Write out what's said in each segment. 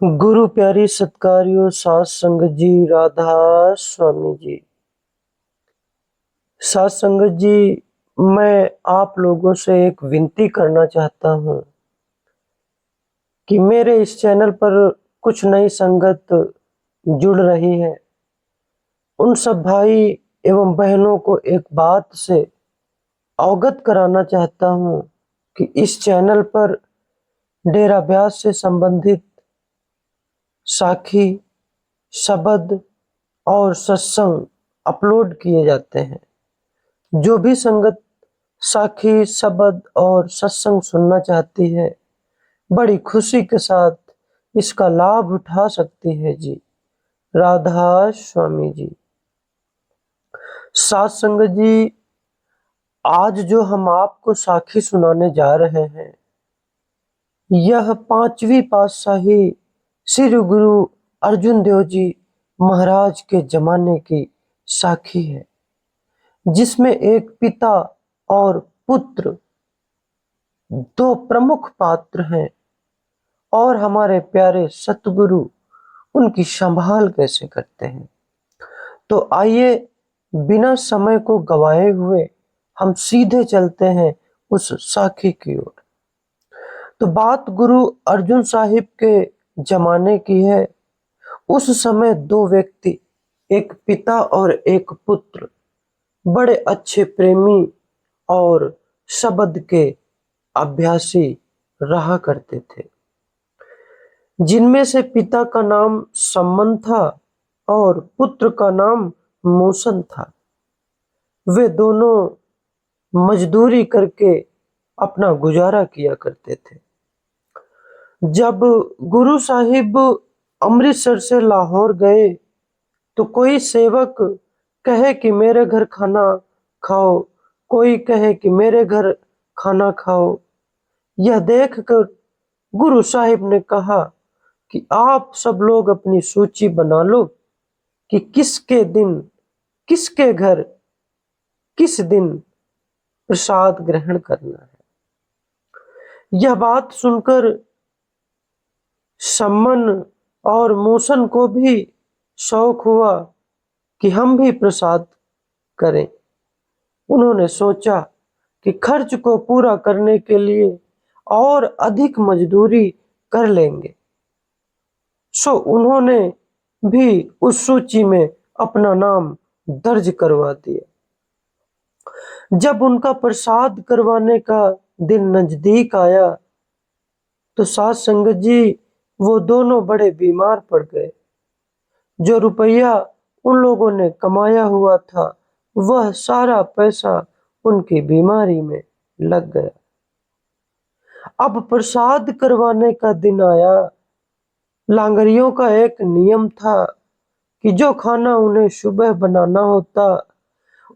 गुरु प्यारी सत्कार्यो सात संगत जी, राधा स्वामी जी। सात संगत जी, मैं आप लोगों से एक विनती करना चाहता हूँ कि मेरे इस चैनल पर कुछ नई संगत जुड़ रही है। उन सब भाई एवं बहनों को एक बात से अवगत कराना चाहता हूँ कि इस चैनल पर डेरा ब्यास से संबंधित साखी, शब्द और सत्संग अपलोड किए जाते हैं। जो भी संगत साखी, शब्द और सत्संग सुनना चाहती है, बड़ी खुशी के साथ इसका लाभ उठा सकती है जी। राधा स्वामी जी। सात संगत जी, आज जो हम आपको साखी सुनाने जा रहे हैं, यह पांचवी पातशाही श्री गुरु अर्जुन देव जी महाराज के जमाने की साखी है, जिसमें एक पिता और पुत्र दो प्रमुख पात्र हैं और हमारे प्यारे सतगुरु उनकी संभाल कैसे करते हैं। तो आइए बिना समय को गवाए हुए हम सीधे चलते हैं उस साखी की ओर। तो बात गुरु अर्जुन साहिब के जमाने की है। उस समय दो व्यक्ति, एक पिता और एक पुत्र, बड़े अच्छे प्रेमी और शब्द के अभ्यासी रहा करते थे, जिनमें से पिता का नाम सम्मन था और पुत्र का नाम मूसन था। वे दोनों मजदूरी करके अपना गुजारा किया करते थे। जब गुरु साहिब अमृतसर से लाहौर गए तो कोई सेवक कहे कि मेरे घर खाना खाओ, कोई कहे कि मेरे घर खाना खाओ। यह देखकर गुरु साहिब ने कहा कि आप सब लोग अपनी सूची बना लो कि किसके दिन, किसके घर, किस दिन प्रसाद ग्रहण करना है। यह बात सुनकर सम्मन और मूसन को भी शौक हुआ कि हम भी प्रसाद करें। उन्होंने सोचा कि खर्च को पूरा करने के लिए और अधिक मजदूरी कर लेंगे। सो उन्होंने भी उस सूची में अपना नाम दर्ज करवा दिया। जब उनका प्रसाद करवाने का दिन नजदीक आया तो सात संगत जी, वो दोनों बड़े बीमार पड़ गए। जो रुपया उन लोगों ने कमाया हुआ था, वह सारा पैसा उनकी बीमारी में लग गया। अब प्रसाद करवाने का दिन आया। लांगरियों का एक नियम था कि जो खाना उन्हें सुबह बनाना होता,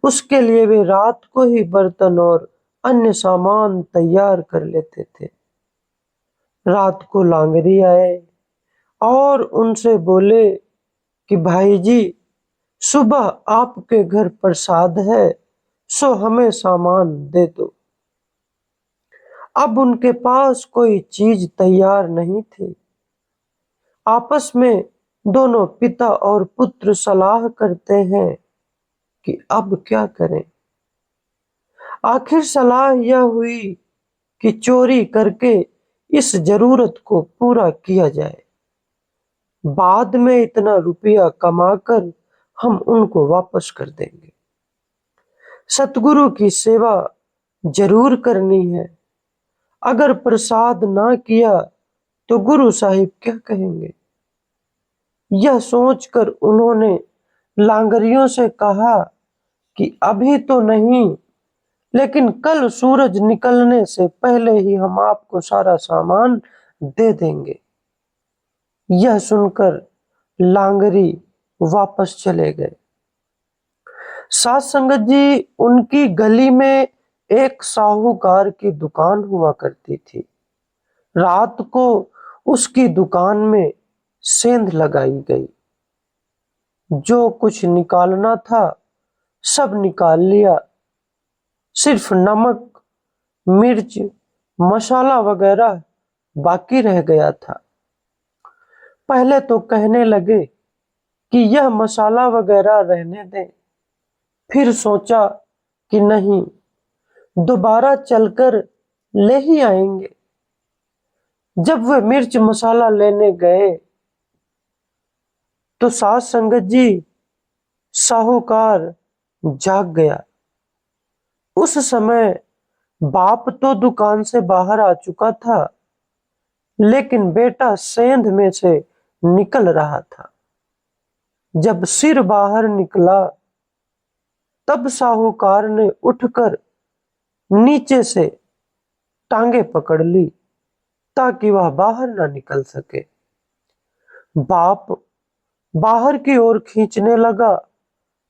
उसके लिए वे रात को ही बर्तन और अन्य सामान तैयार कर लेते थे। रात को लांगरी आए और उनसे बोले कि भाई जी, सुबह आपके घर प्रसाद है, सो हमें सामान दे दो। अब उनके पास कोई चीज तैयार नहीं थी। आपस में दोनों पिता और पुत्र सलाह करते हैं कि अब क्या करें। आखिर सलाह यह हुई कि चोरी करके इस जरूरत को पूरा किया जाए। बाद में इतना रुपया कमाकर हम उनको वापस कर देंगे। सतगुरु की सेवा जरूर करनी है। अगर प्रसाद ना किया तो गुरु साहिब क्या कहेंगे। यह सोचकर उन्होंने लांगरियों से कहा कि अभी तो नहीं, लेकिन कल सूरज निकलने से पहले ही हम आपको सारा सामान दे देंगे। यह सुनकर लांगरी वापस चले गए। सात संगत जी, उनकी गली में एक साहूकार की दुकान हुआ करती थी। रात को उसकी दुकान में सेंध लगाई गई। जो कुछ निकालना था सब निकाल लिया। सिर्फ नमक, मिर्च, मसाला वगैरह बाकी रह गया था। पहले तो कहने लगे कि यह मसाला वगैरह रहने दें, फिर सोचा कि नहीं, दोबारा चलकर ले ही आएंगे। जब वे मिर्च मसाला लेने गए तो सास संगत जी, साहूकार जाग गया। उस समय बाप तो दुकान से बाहर आ चुका था, लेकिन बेटा सेंध में से निकल रहा था। जब सिर बाहर निकला तब साहूकार ने उठकर नीचे से टांगे पकड़ ली ताकि वह बाहर ना निकल सके। बाप बाहर की ओर खींचने लगा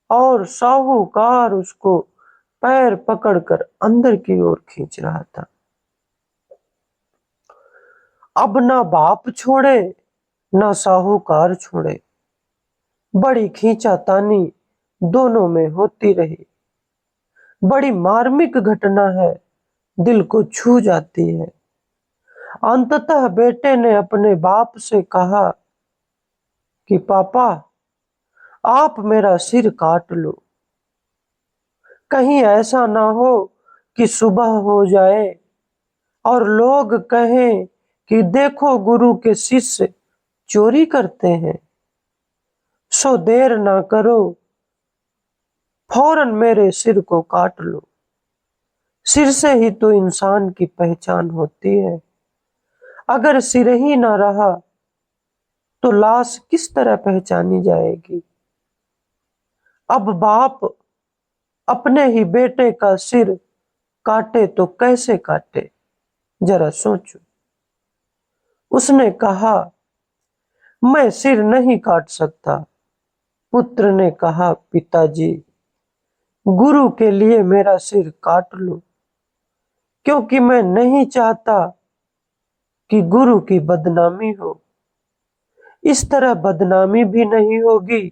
और साहूकार उसको पैर पकड़कर अंदर की ओर खींच रहा था। अब ना बाप छोड़े ना साहूकार छोड़े, बड़ी खींचातानी दोनों में होती रही। बड़ी मार्मिक घटना है, दिल को छू जाती है। अंततः बेटे ने अपने बाप से कहा कि पापा, आप मेरा सिर काट लो, कहीं ऐसा ना हो कि सुबह हो जाए और लोग कहें कि देखो गुरु के शिष्य चोरी करते हैं। सो देर ना करो, फौरन मेरे सिर को काट लो। सिर से ही तो इंसान की पहचान होती है। अगर सिर ही ना रहा तो लाश किस तरह पहचानी जाएगी। अब बाप अपने ही बेटे का सिर काटे तो कैसे काटे, जरा सोचो। उसने कहा, मैं सिर नहीं काट सकता। पुत्र ने कहा, पिताजी, गुरु के लिए मेरा सिर काट लो, क्योंकि मैं नहीं चाहता कि गुरु की बदनामी हो। इस तरह बदनामी भी नहीं होगी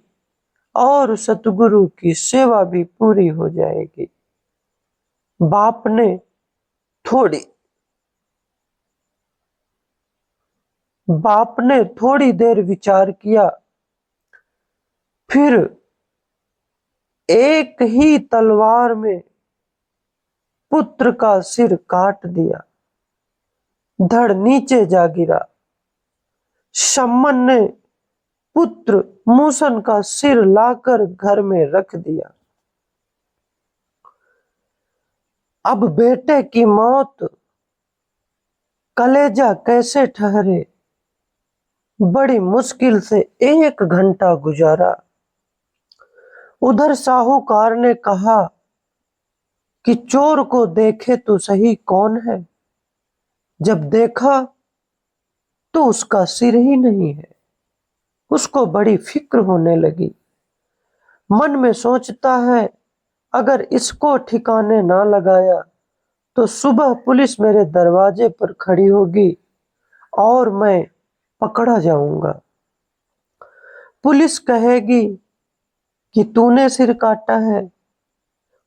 और सतगुरु की सेवा भी पूरी हो जाएगी। बाप ने थोड़ी देर विचार किया, फिर एक ही तलवार में पुत्र का सिर काट दिया। धड़ नीचे जा गिरा। सम्मन ने पुत्र मूसन का सिर लाकर घर में रख दिया। अब बेटे की मौत, कलेजा कैसे ठहरे। बड़ी मुश्किल से 1 घंटा गुजारा। उधर साहूकार ने कहा कि चोर को देखे तो सही कौन है। जब देखा तो उसका सिर ही नहीं है। उसको बड़ी फिक्र होने लगी। मन में सोचता है, अगर इसको ठिकाने ना लगाया तो सुबह पुलिस मेरे दरवाजे पर खड़ी होगी और मैं पकड़ा जाऊंगा। पुलिस कहेगी कि तूने सिर काटा है,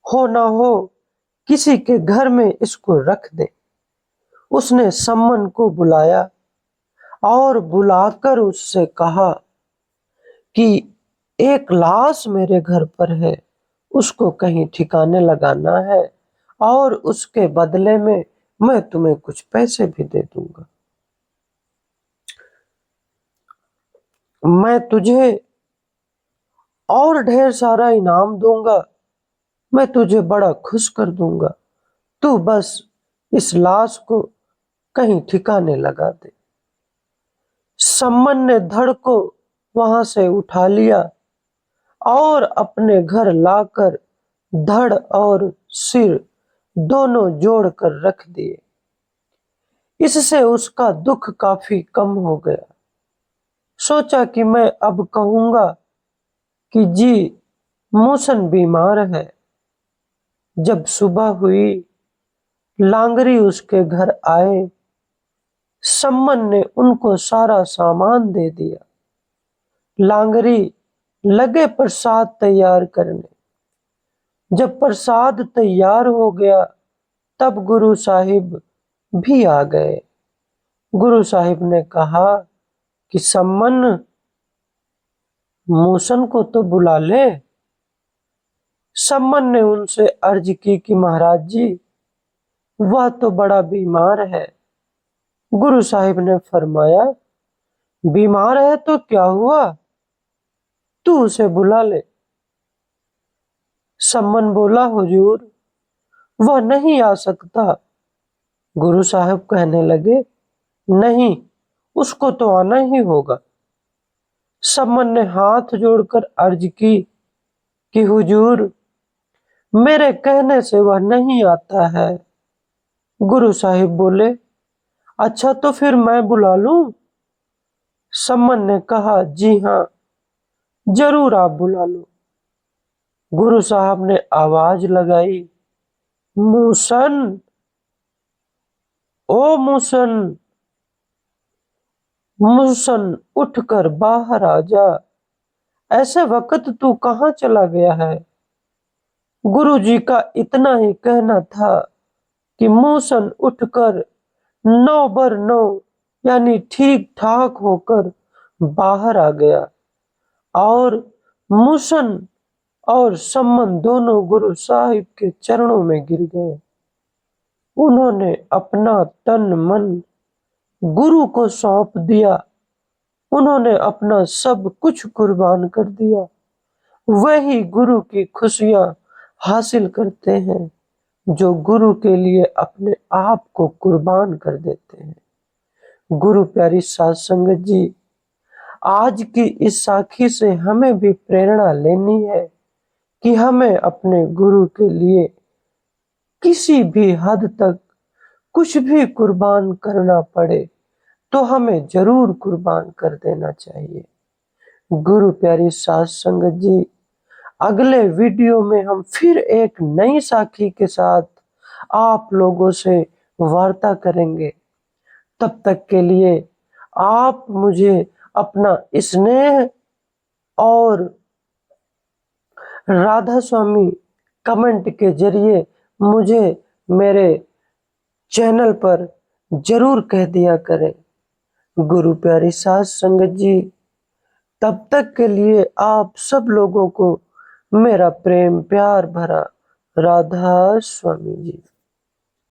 हो ना हो किसी के घर में इसको रख दे। उसने सम्मन को बुलाया और बुलाकर उससे कहा कि एक लाश मेरे घर पर है, उसको कहीं ठिकाने लगाना है और उसके बदले में मैं तुम्हें कुछ पैसे भी दे दूंगा। मैं तुझे और ढेर सारा इनाम दूंगा। मैं तुझे बड़ा खुश कर दूंगा। तू बस इस लाश को कहीं ठिकाने लगा दे। सम्मन ने धड़ को वहां से उठा लिया और अपने घर लाकर धड़ और सिर दोनों जोड़कर रख दिए। इससे उसका दुख काफी कम हो गया। सोचा कि मैं अब कहूंगा कि जी, मूसन बीमार है। जब सुबह हुई, लांगरी उसके घर आए। सम्मन ने उनको सारा सामान दे दिया। लांगरी लगे प्रसाद तैयार करने। जब प्रसाद तैयार हो गया तब गुरु साहिब भी आ गए। गुरु साहिब ने कहा कि सम्मन मूसन को तो बुला ले। सम्मन ने उनसे अर्ज की कि महाराज जी, वह तो बड़ा बीमार है। गुरु साहिब ने फरमाया, बीमार है तो क्या हुआ, तू उसे बुला ले। सम्मन बोला, हुजूर वह नहीं आ सकता। गुरु साहब कहने लगे, नहीं, उसको तो आना ही होगा। सम्मन ने हाथ जोड़कर अर्ज की कि हुजूर, मेरे कहने से वह नहीं आता है। गुरु साहिब बोले, अच्छा तो फिर मैं बुला लूं? सम्मन ने कहा, जी हाँ, जरूर आप बुला लो। गुरु साहब ने आवाज लगाई, मूसन, ओ मूसन, मूसन उठकर बाहर आ जा। ऐसे वक्त तू कहाँ चला गया है? गुरु जी का इतना ही कहना था कि मूसन उठकर 9 बर 9 यानी ठीक ठाक होकर बाहर आ गया और मूसन और सम्मन दोनों गुरु साहिब के चरणों में गिर गए। उन्होंने अपना तन मन गुरु को सौंप दिया। उन्होंने अपना सब कुछ कुर्बान कर दिया। वही गुरु की खुशियां हासिल करते हैं जो गुरु के लिए अपने आप को कुर्बान कर देते हैं। गुरु प्यारी साध संगत जी, आज की इस साखी से हमें भी प्रेरणा लेनी है कि हमें अपने गुरु के लिए किसी भी हद तक कुछ भी कुर्बान करना पड़े तो हमें जरूर कुर्बान कर देना चाहिए। गुरु प्यारी साध संगत जी, अगले वीडियो में हम फिर एक नई साखी के साथ आप लोगों से वार्ता करेंगे। तब तक के लिए आप मुझे अपना स्नेह और राधा स्वामी कमेंट के जरिए मुझे मेरे चैनल पर जरूर कह दिया करें। गुरु प्यारी साध संगत जी, तब तक के लिए आप सब लोगों को मेरा प्रेम प्यार भरा राधा स्वामी जी।